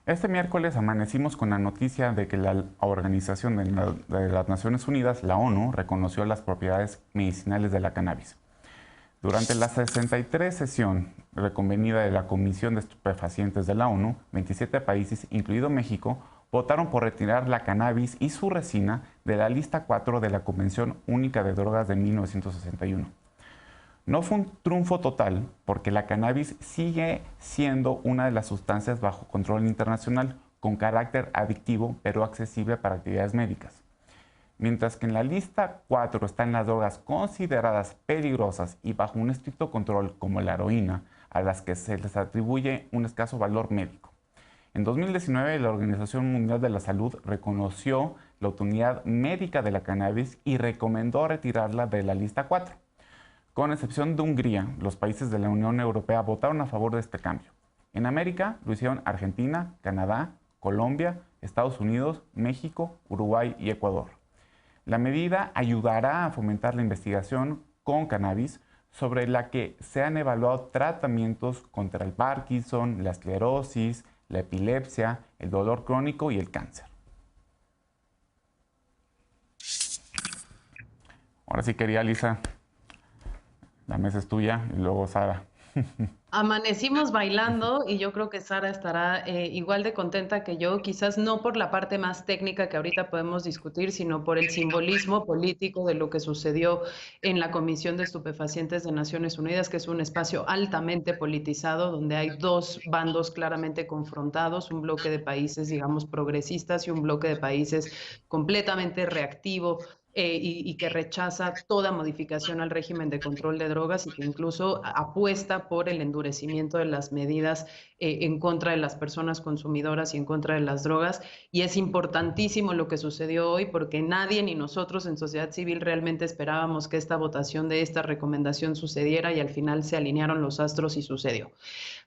Este miércoles amanecimos con la noticia de que la Organización de las Naciones Unidas, la ONU, reconoció las propiedades medicinales de la cannabis. Durante la 63 sesión reconvenida de la Comisión de Estupefacientes de la ONU, 27 países, incluido México, votaron por retirar la cannabis y su resina de la lista 4 de la Convención Única de Drogas de 1961. No fue un triunfo total porque la cannabis sigue siendo una de las sustancias bajo control internacional con carácter adictivo pero accesible para actividades médicas. Mientras que en la lista 4 están las drogas consideradas peligrosas y bajo un estricto control como la heroína, a las que se les atribuye un escaso valor médico. En 2019, la Organización Mundial de la Salud reconoció la utilidad médica de la cannabis y recomendó retirarla de la lista 4. Con excepción de Hungría, los países de la Unión Europea votaron a favor de este cambio. En América lo hicieron Argentina, Canadá, Colombia, Estados Unidos, México, Uruguay y Ecuador. La medida ayudará a fomentar la investigación con cannabis sobre la que se han evaluado tratamientos contra el Parkinson, la esclerosis, la epilepsia, el dolor crónico y el cáncer. Ahora sí quería, Lisa, la mesa es tuya y luego Sara. Amanecimos bailando y yo creo que Sara estará igual de contenta que yo, quizás no por la parte más técnica que ahorita podemos discutir, sino por el simbolismo político de lo que sucedió en la Comisión de Estupefacientes de Naciones Unidas, que es un espacio altamente politizado, donde hay dos bandos claramente confrontados, un bloque de países, digamos, progresistas y un bloque de países completamente reactivo y que rechaza toda modificación al régimen de control de drogas y que incluso apuesta por el endurecimiento de las medidas en contra de las personas consumidoras y en contra de las drogas. Y es importantísimo lo que sucedió hoy porque nadie ni nosotros en sociedad civil realmente esperábamos que esta votación de esta recomendación sucediera y al final se alinearon los astros y sucedió.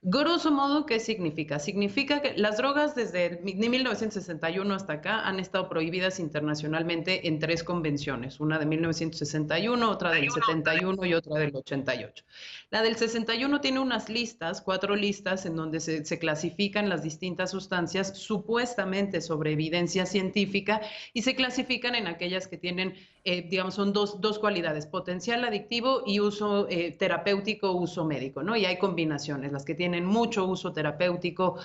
Grosso modo, ¿qué significa? Significa que las drogas desde 1961 hasta acá han estado prohibidas internacionalmente en tres convenciones, una de 1961, otra del 71 y otra del 88. La del 61 tiene unas listas, 4 listas, en donde se clasifican las distintas sustancias supuestamente sobre evidencia científica y se clasifican en aquellas que tienen, digamos, son dos cualidades, potencial adictivo y uso terapéutico, uso médico, ¿no? Y hay combinaciones, las que tienen mucho uso terapéutico,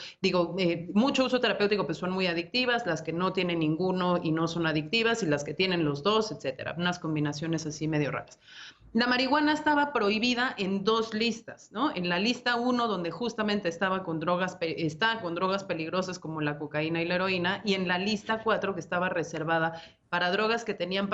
mucho uso terapéutico pues son muy adictivas, las que no tienen ninguno y no son adictivas y las que tienen los dos, etcétera, unas combinaciones así medio raras. La marihuana estaba prohibida en 2 listas, ¿no? En la lista 1, donde justamente estaba con drogas, está con drogas peligrosas como la cocaína y la heroína, y en la lista 4, que estaba reservada para drogas que tenían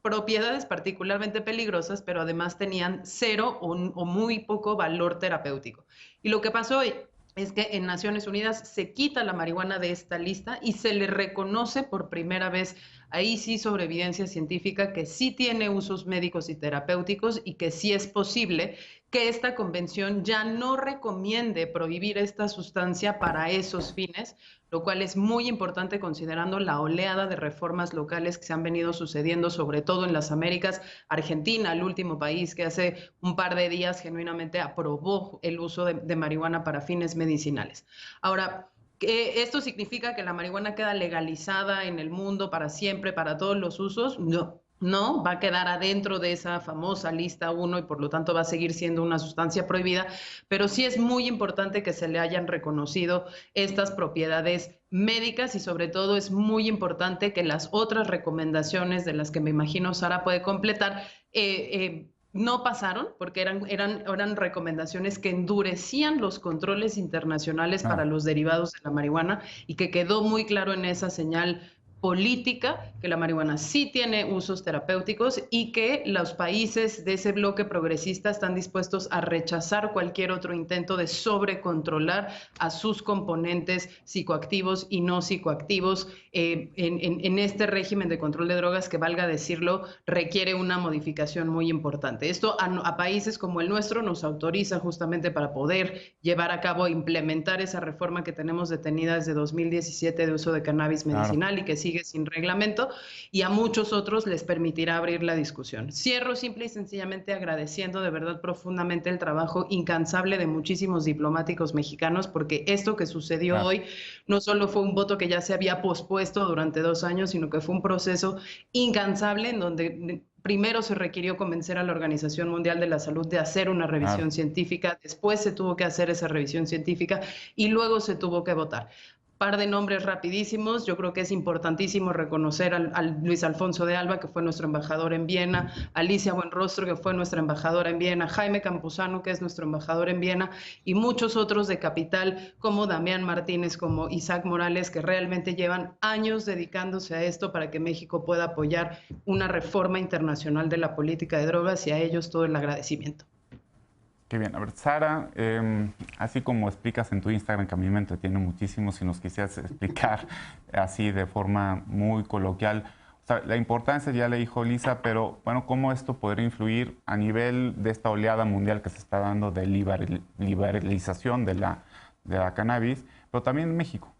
propiedades particularmente peligrosas, pero además tenían cero o muy poco valor terapéutico. Y lo que pasó es que en Naciones Unidas se quita la marihuana de esta lista y se le reconoce por primera vez, ahí sí sobre evidencia científica, que sí tiene usos médicos y terapéuticos y que sí es posible que esta convención ya no recomiende prohibir esta sustancia para esos fines, lo cual es muy importante considerando la oleada de reformas locales que se han venido sucediendo, sobre todo en las Américas. Argentina, el último país que hace un par de días genuinamente aprobó el uso de marihuana para fines medicinales. Ahora, ¿esto significa que la marihuana queda legalizada en el mundo para siempre, para todos los usos? No. No, va a quedar adentro de esa famosa lista 1 y por lo tanto va a seguir siendo una sustancia prohibida, pero sí es muy importante que se le hayan reconocido estas propiedades médicas y sobre todo es muy importante que las otras recomendaciones de las que me imagino Sara puede completar no pasaron porque eran recomendaciones que endurecían los controles internacionales para Claro. los derivados de la marihuana y que quedó muy claro en esa señal política que la marihuana sí tiene usos terapéuticos y que los países de ese bloque progresista están dispuestos a rechazar cualquier otro intento de sobrecontrolar a sus componentes psicoactivos y no psicoactivos en este régimen de control de drogas que, valga decirlo, requiere una modificación muy importante. Esto a países como el nuestro nos autoriza justamente para poder llevar a cabo, implementar esa reforma que tenemos detenida desde 2017 de uso de cannabis Claro. medicinal y que sigue sin reglamento, y a muchos otros les permitirá abrir la discusión. Cierro simple y sencillamente agradeciendo de verdad profundamente el trabajo incansable de muchísimos diplomáticos mexicanos, porque esto que sucedió hoy no solo fue un voto que ya se había pospuesto durante 2 años, sino que fue un proceso incansable en donde primero se requirió convencer a la Organización Mundial de la Salud de hacer una revisión científica, después se tuvo que hacer esa revisión científica y luego se tuvo que votar. Par de nombres rapidísimos. Yo creo que es importantísimo reconocer al Luis Alfonso de Alba, que fue nuestro embajador en Viena, Alicia Buenrostro, que fue nuestra embajadora en Viena, Jaime Campuzano, que es nuestro embajador en Viena, y muchos otros de capital, como Damián Martínez, como Isaac Morales, que realmente llevan años dedicándose a esto para que México pueda apoyar una reforma internacional de la política de drogas, y a ellos todo el agradecimiento. Qué bien. A ver, Sara, así como explicas en tu Instagram, que a mí me entretiene muchísimo, si nos quisieras explicar así de forma muy coloquial, o sea, la importancia, ya le dijo Lisa, pero bueno, ¿cómo esto podría influir a nivel de esta oleada mundial que se está dando de liberalización de la cannabis, pero también en México?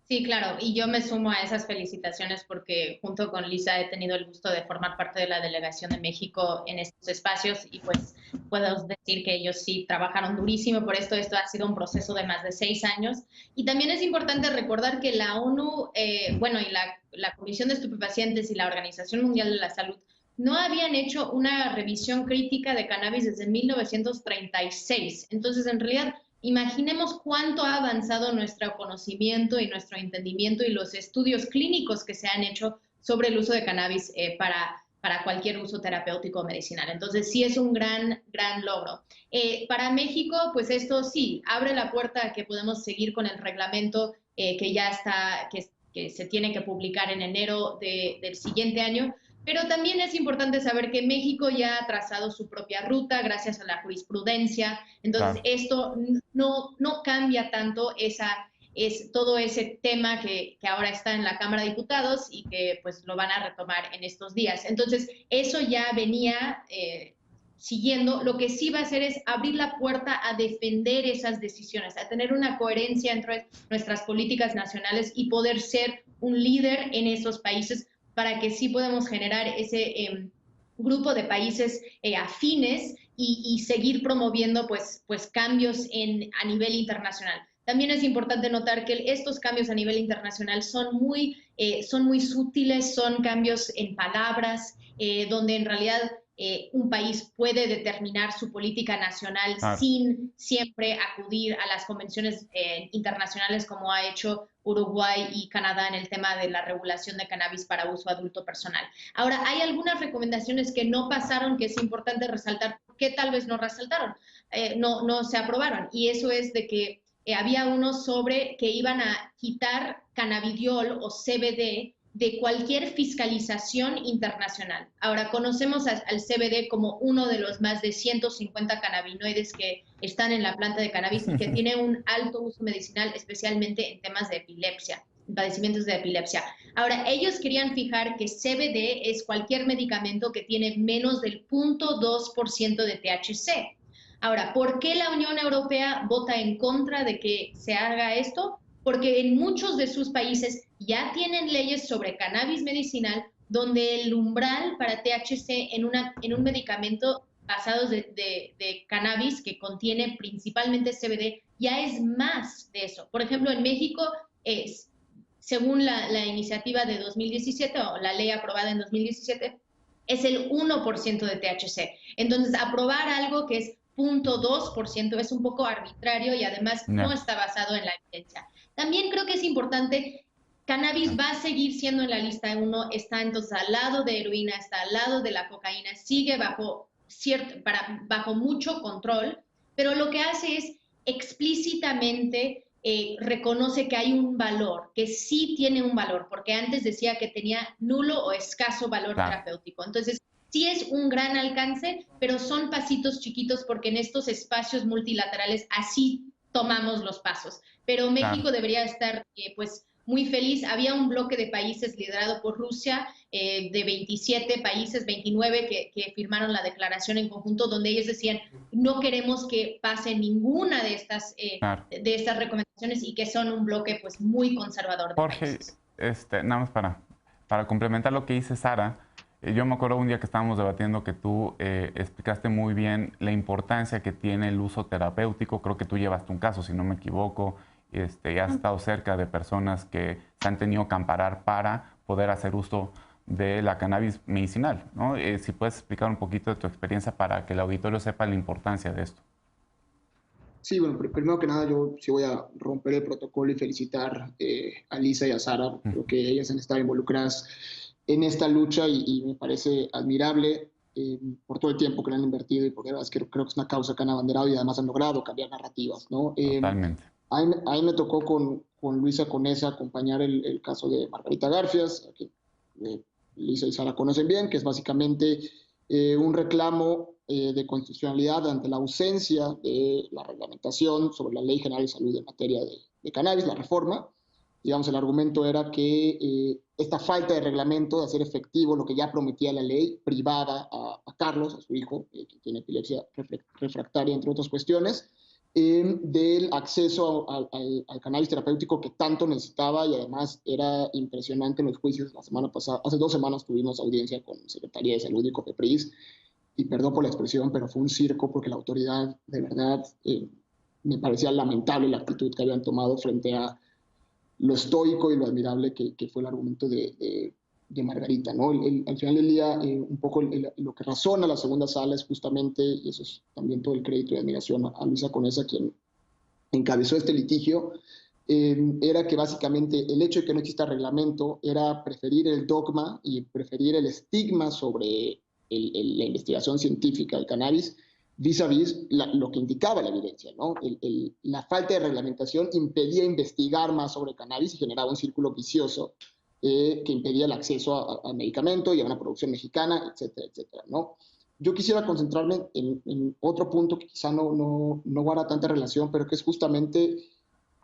Sí, claro, y yo me sumo a esas felicitaciones porque junto con Lisa he tenido el gusto de formar parte de la delegación de México en estos espacios y pues puedo decir que ellos sí trabajaron durísimo por esto. Esto ha sido un proceso de más de 6 años y también es importante recordar que la ONU, bueno, y la Comisión de Estupefacientes y la Organización Mundial de la Salud no habían hecho una revisión crítica de cannabis desde 1936. Entonces, en realidad, imaginemos cuánto ha avanzado nuestro conocimiento y nuestro entendimiento y los estudios clínicos que se han hecho sobre el uso de cannabis para cualquier uso terapéutico o medicinal. Entonces, sí es un gran logro. Para México, pues esto sí, abre la puerta a que podemos seguir con el reglamento que ya está, que se tiene que publicar en enero del siguiente año. Pero también es importante saber que México ya ha trazado su propia ruta gracias a la jurisprudencia. Entonces, esto no cambia tanto todo ese tema que ahora está en la Cámara de Diputados y que pues lo van a retomar en estos días. Entonces, eso ya venía siguiendo. Lo que sí va a hacer es abrir la puerta a defender esas decisiones, a tener una coherencia entre nuestras políticas nacionales y poder ser un líder en esos países para que sí podamos generar ese grupo de países afines y seguir promoviendo pues cambios a nivel internacional. También es importante notar que estos cambios a nivel internacional son muy sutiles, son cambios en palabras, donde en realidad un país puede determinar su política nacional sin siempre acudir a las convenciones internacionales como ha hecho Uruguay y Canadá en el tema de la regulación de cannabis para uso adulto personal. Ahora, hay algunas recomendaciones que no pasaron, que es importante resaltar, que tal vez no resaltaron, no se aprobaron, y eso es de que había uno sobre que iban a quitar cannabidiol o CBD de cualquier fiscalización internacional. Ahora, conocemos al CBD como uno de los más de 150 cannabinoides que están en la planta de cannabis y que tiene un alto uso medicinal, especialmente en temas de epilepsia, padecimientos de epilepsia. Ahora, ellos querían fijar que CBD es cualquier medicamento que tiene menos del 0.2% de THC. Ahora, ¿por qué la Unión Europea vota en contra de que se haga esto? Porque en muchos de sus países ya tienen leyes sobre cannabis medicinal donde el umbral para THC en un medicamento basado de cannabis que contiene principalmente CBD ya es más de eso. Por ejemplo, en México, según la iniciativa de 2017 o la ley aprobada en 2017, es el 1% de THC. Entonces, aprobar algo que es 0.2% es un poco arbitrario y además no está basado en la evidencia. También creo que es importante, cannabis va a seguir siendo en la lista 1, está entonces al lado de heroína, está al lado de la cocaína, sigue bajo mucho control, pero lo que hace es explícitamente reconoce que hay un valor, que sí tiene un valor, porque antes decía que tenía nulo o escaso valor terapéutico. Entonces, sí es un gran alcance, pero son pasitos chiquitos porque en estos espacios multilaterales así tomamos los pasos. Pero México debería estar pues muy feliz. Había un bloque de países liderado por Rusia, de 27 países, 29 que firmaron la declaración en conjunto, donde ellos decían, no queremos que pase ninguna de estas recomendaciones y que son un bloque pues muy conservador de Jorge, países. nada más para complementar lo que dice Sara, yo me acuerdo un día que estábamos debatiendo que tú explicaste muy bien la importancia que tiene el uso terapéutico. Creo que tú llevaste un caso, si no me equivoco, y has estado cerca de personas que se han tenido que amparar para poder hacer uso de la cannabis medicinal, ¿no? Si puedes explicar un poquito de tu experiencia para que el auditorio sepa la importancia de esto. Sí, bueno, primero que nada yo sí voy a romper el protocolo y felicitar a Lisa y a Sara. Creo que ellas han estado involucradas en esta lucha y me parece admirable por todo el tiempo que le han invertido y porque la verdad es que creo que es una causa que han abanderado y además han logrado cambiar narrativas, ¿no? Totalmente. A mí me tocó con Luisa Conesa acompañar el caso de Margarita Garfias, que Lisa y Sara conocen bien, que es básicamente un reclamo de constitucionalidad ante la ausencia de la reglamentación sobre la Ley General de Salud en materia de cannabis, la reforma. Digamos, el argumento era que esta falta de reglamento, de hacer efectivo lo que ya prometía la ley, privaba a Carlos, a su hijo, que tiene epilepsia refractaria, entre otras cuestiones, del acceso al cannabis terapéutico que tanto necesitaba, y además era impresionante en los juicios. La semana pasada, hace 2 semanas tuvimos audiencia con Secretaría de Salud y COFEPRIS, y perdón por la expresión, pero fue un circo porque la autoridad, de verdad, me parecía lamentable la actitud que habían tomado frente a lo estoico y lo admirable que fue el argumento de Margarita, ¿no? Al final del día, un poco lo que razona la segunda sala es justamente, y eso es también todo el crédito y admiración a Luisa Conesa, quien encabezó este litigio, era que básicamente el hecho de que no exista reglamento era preferir el dogma y preferir el estigma sobre la investigación científica del cannabis vis-a-vis lo que indicaba la evidencia, ¿no? La falta de reglamentación impedía investigar más sobre cannabis y generaba un círculo vicioso que impedía el acceso a medicamento y a una producción mexicana, etcétera, etcétera, ¿no? Yo quisiera concentrarme en otro punto que quizá no guarda tanta relación, pero que es justamente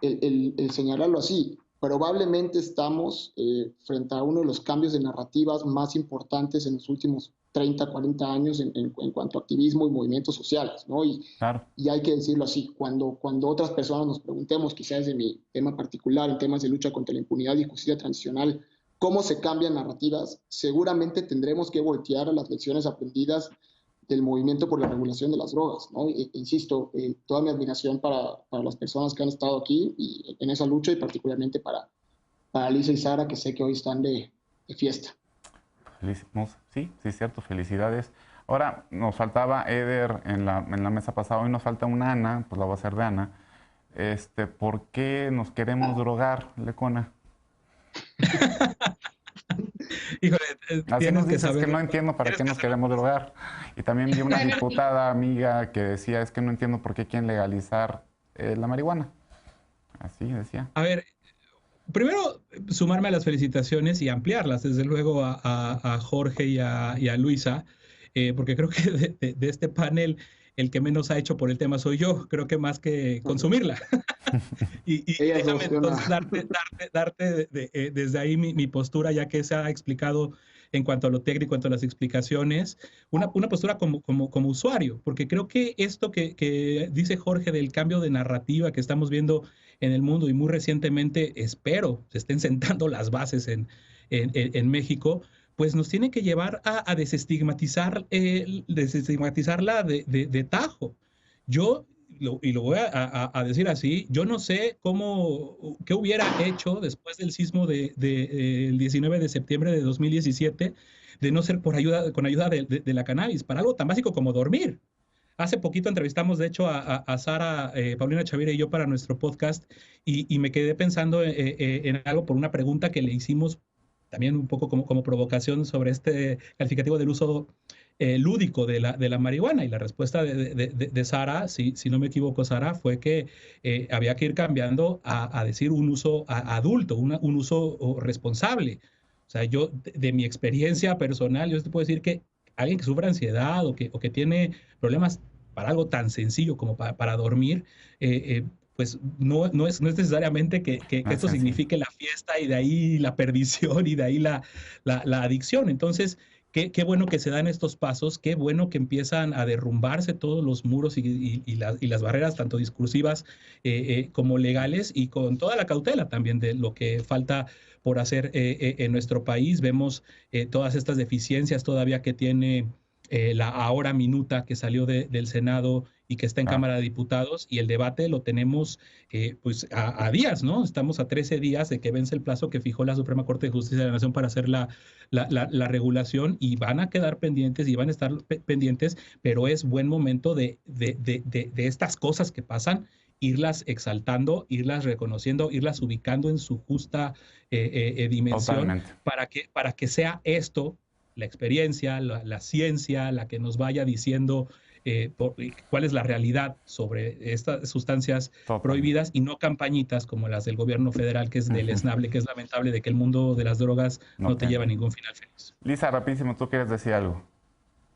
el señalarlo así. Probablemente estamos frente a uno de los cambios de narrativas más importantes en los últimos 30, 40 años en cuanto a activismo y movimientos sociales, ¿no? Claro. Y hay que decirlo así, cuando otras personas nos preguntemos, quizás de mi tema particular, en temas de lucha contra la impunidad y justicia transicional, cómo se cambian narrativas, seguramente tendremos que voltear a las lecciones aprendidas del movimiento por la regulación de las drogas, ¿no? Insisto, toda mi admiración para las personas que han estado aquí y en esa lucha, y particularmente para Lisa y Sara, que sé que hoy están de fiesta. Sí, cierto, felicidades. Ahora, nos faltaba Eder en la mesa pasada, hoy nos falta una Ana, pues la voy a hacer de Ana. ¿Por qué nos queremos drogar, Lecona? Híjole, así nos dices, que no entiendo para qué nos queremos drogar. Y también vi una diputada amiga que decía, es que no entiendo por qué quieren legalizar la marihuana. Así decía. A ver, primero sumarme a las felicitaciones y ampliarlas, desde luego, a Jorge y a Luisa, porque creo que de este panel el que menos ha hecho por el tema soy yo, creo que más que consumirla. y déjame entonces darte desde ahí mi postura, ya que se ha explicado en cuanto a lo técnico, en cuanto a las explicaciones, una postura como usuario, porque creo que esto que dice Jorge del cambio de narrativa que estamos viendo en el mundo y muy recientemente, espero, se estén sentando las bases en México, pues nos tiene que llevar a desestigmatizarla de tajo. Yo, y lo voy a decir así, yo no sé qué hubiera hecho después del sismo del 19 de septiembre de 2017, de no ser con ayuda de la cannabis, para algo tan básico como dormir. Hace poquito entrevistamos, de hecho, a Sara, Paulina Chavira y yo para nuestro podcast, y me quedé pensando en algo por una pregunta que le hicimos también un poco como provocación sobre este calificativo del uso lúdico de la marihuana, y la respuesta de Sara, si no me equivoco, Sara, fue que había que ir cambiando a decir un uso adulto, un uso responsable. O sea, yo, de mi experiencia personal, yo te puedo decir que alguien que sufre ansiedad o que tiene problemas para algo tan sencillo como para dormir, pues no es necesariamente que esto signifique la fiesta y de ahí la perdición y de ahí la adicción. Entonces, qué bueno que se dan estos pasos, qué bueno que empiezan a derrumbarse todos los muros y las barreras, tanto discursivas como legales, y con toda la cautela también de lo que falta por hacer en nuestro país. Vemos todas estas deficiencias todavía que tiene la ahora minuta que salió del Senado y que está en Cámara de Diputados, y el debate lo tenemos pues a días, ¿no? Estamos a 13 días de que vence el plazo que fijó la Suprema Corte de Justicia de la Nación para hacer la regulación, y van a quedar pendientes y van a estar pendientes, pero es buen momento de estas cosas que pasan, irlas exaltando, irlas reconociendo, irlas ubicando en su justa dimensión, para que sea esto la experiencia, la ciencia, la que nos vaya diciendo cuál es la realidad sobre estas sustancias prohibidas, y no campañitas como las del gobierno federal, que es deleznable, que es lamentable, de que el mundo de las drogas no te lleva a ningún final feliz. Lisa, rapidísimo, ¿tú quieres decir algo?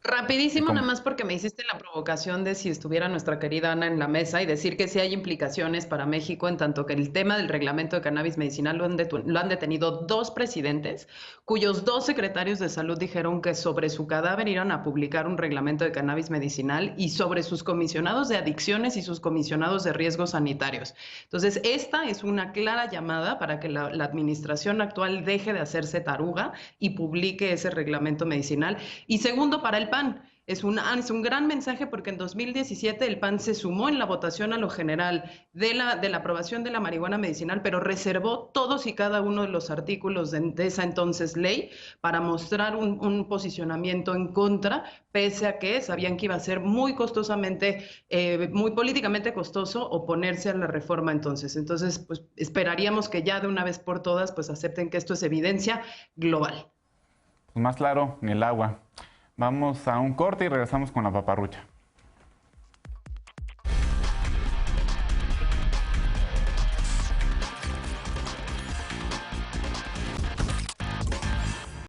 Rapidísimo, nada más porque me hiciste la provocación de si estuviera nuestra querida Ana en la mesa, y decir que sí hay implicaciones para México, en tanto que el tema del reglamento de cannabis medicinal lo han detenido 2 presidentes, cuyos 2 secretarios de salud dijeron que sobre su cadáver iban a publicar un reglamento de cannabis medicinal, y sobre sus comisionados de adicciones y sus comisionados de riesgos sanitarios. Entonces, esta es una clara llamada para que la administración actual deje de hacerse taruga y publique ese reglamento medicinal. Y segundo, para el PAN. Es un gran mensaje, porque en 2017 el PAN se sumó en la votación a lo general de la aprobación de la marihuana medicinal, pero reservó todos y cada uno de los artículos de esa entonces ley para mostrar un posicionamiento en contra, pese a que sabían que iba a ser muy costosamente, muy políticamente costoso oponerse a la reforma entonces. Entonces, pues esperaríamos que ya de una vez por todas pues acepten que esto es evidencia global. Pues más claro, ni el agua. Vamos a un corte y regresamos con la paparrucha.